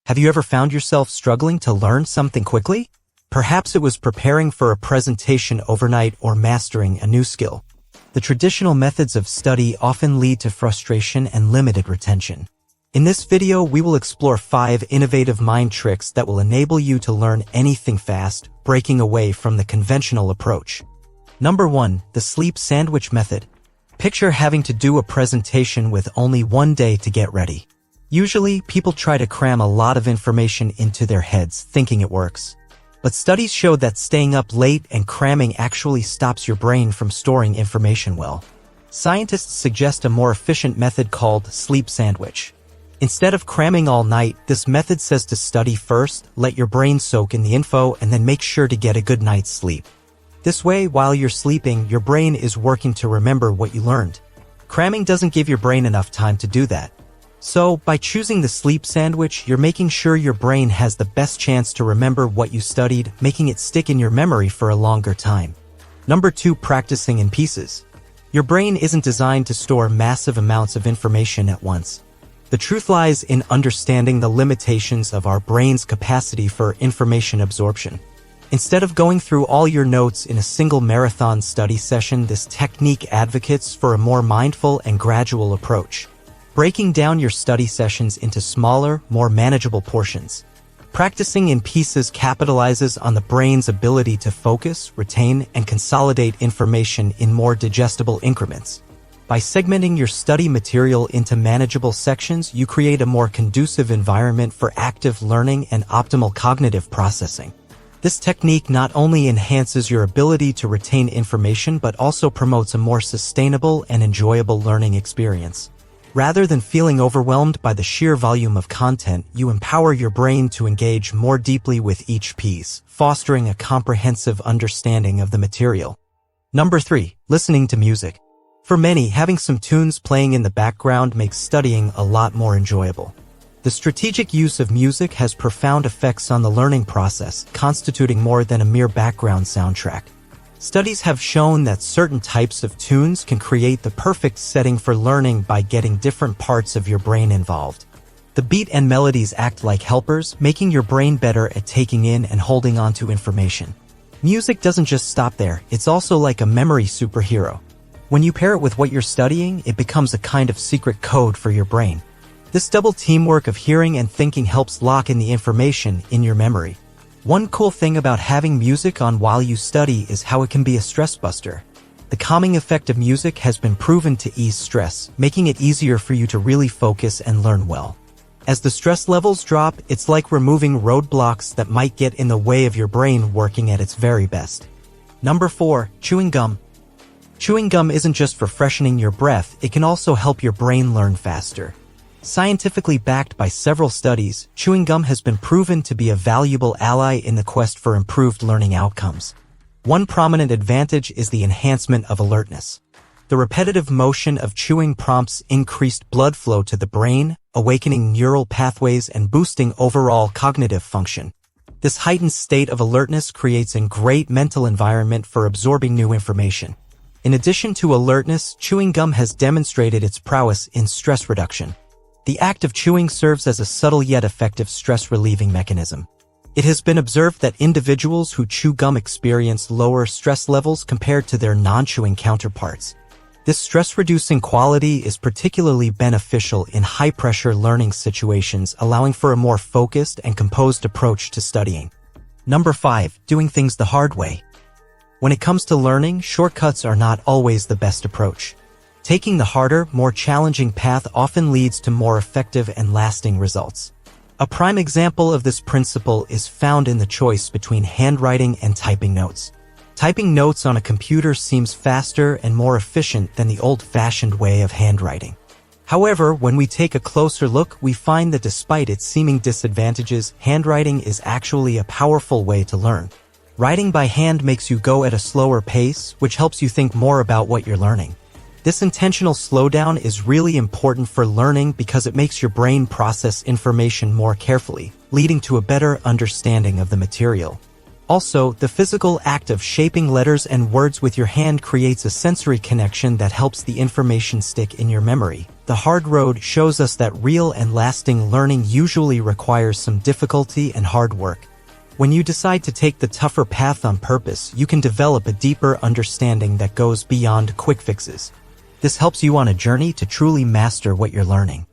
Have you ever found yourself struggling to learn something quickly? Perhaps it was preparing for a presentation overnight or mastering a new skill. The traditional methods of study often lead to frustration and limited retention. In this video, we will explore 5 innovative mind tricks that will enable you to learn anything fast, breaking away from the conventional approach. Number 1. The sleep sandwich method. Picture having to do a presentation with only one day to get ready. Usually, people try to cram a lot of information into their heads, thinking it works. But studies show that staying up late and cramming actually stops your brain from storing information well. Scientists suggest a more efficient method called sleep sandwich. Instead of cramming all night, this method says to study first, let your brain soak in the info, and then make sure to get a good night's sleep. This way, while you're sleeping, your brain is working to remember what you learned. Cramming doesn't give your brain enough time to do that. So, by choosing the sleep sandwich, you're making sure your brain has the best chance to remember what you studied, making it stick in your memory for a longer time. Number 2. Practicing in pieces. Your brain isn't designed to store massive amounts of information at once. The truth lies in understanding the limitations of our brain's capacity for information absorption. Instead of going through all your notes in a single marathon study session, this technique advocates for a more mindful and gradual approach, breaking down your study sessions into smaller, more manageable portions. Practicing in pieces capitalizes on the brain's ability to focus, retain, and consolidate information in more digestible increments. By segmenting your study material into manageable sections, you create a more conducive environment for active learning and optimal cognitive processing. This technique not only enhances your ability to retain information but also promotes a more sustainable and enjoyable learning experience. Rather than feeling overwhelmed by the sheer volume of content, you empower your brain to engage more deeply with each piece, fostering a comprehensive understanding of the material. Number 3. Listening to music. For many, having some tunes playing in the background makes studying a lot more enjoyable. The strategic use of music has profound effects on the learning process, constituting more than a mere background soundtrack. Studies have shown that certain types of tunes can create the perfect setting for learning by getting different parts of your brain involved. The beat and melodies act like helpers, making your brain better at taking in and holding on to information. Music doesn't just stop there, it's also like a memory superhero. When you pair it with what you're studying, it becomes a kind of secret code for your brain. This double teamwork of hearing and thinking helps lock in the information in your memory. One cool thing about having music on while you study is how it can be a stress buster. The calming effect of music has been proven to ease stress, making it easier for you to really focus and learn well. As the stress levels drop, it's like removing roadblocks that might get in the way of your brain working at its very best. Number 4. Chewing gum. Chewing gum isn't just for freshening your breath, it can also help your brain learn faster. Scientifically backed by several studies, chewing gum has been proven to be a valuable ally in the quest for improved learning outcomes. One prominent advantage is the enhancement of alertness. The repetitive motion of chewing prompts increased blood flow to the brain, awakening neural pathways and boosting overall cognitive function. This heightened state of alertness creates a great mental environment for absorbing new information. In addition to alertness, chewing gum has demonstrated its prowess in stress reduction. The act of chewing serves as a subtle yet effective stress-relieving mechanism. It has been observed that individuals who chew gum experience lower stress levels compared to their non-chewing counterparts. This stress-reducing quality is particularly beneficial in high-pressure learning situations, allowing for a more focused and composed approach to studying. Number 5. Doing things the hard way. When it comes to learning, shortcuts are not always the best approach. Taking the harder, more challenging path often leads to more effective and lasting results. A prime example of this principle is found in the choice between handwriting and typing notes. Typing notes on a computer seems faster and more efficient than the old-fashioned way of handwriting. However, when we take a closer look, we find that despite its seeming disadvantages, handwriting is actually a powerful way to learn. Writing by hand makes you go at a slower pace, which helps you think more about what you're learning. This intentional slowdown is really important for learning because it makes your brain process information more carefully, leading to a better understanding of the material. Also, the physical act of shaping letters and words with your hand creates a sensory connection that helps the information stick in your memory, The hard road shows us that real and lasting learning usually requires some difficulty and hard work. When you decide to take the tougher path on purpose, you can develop a deeper understanding that goes beyond quick fixes. This helps you on a journey to truly master what you're learning.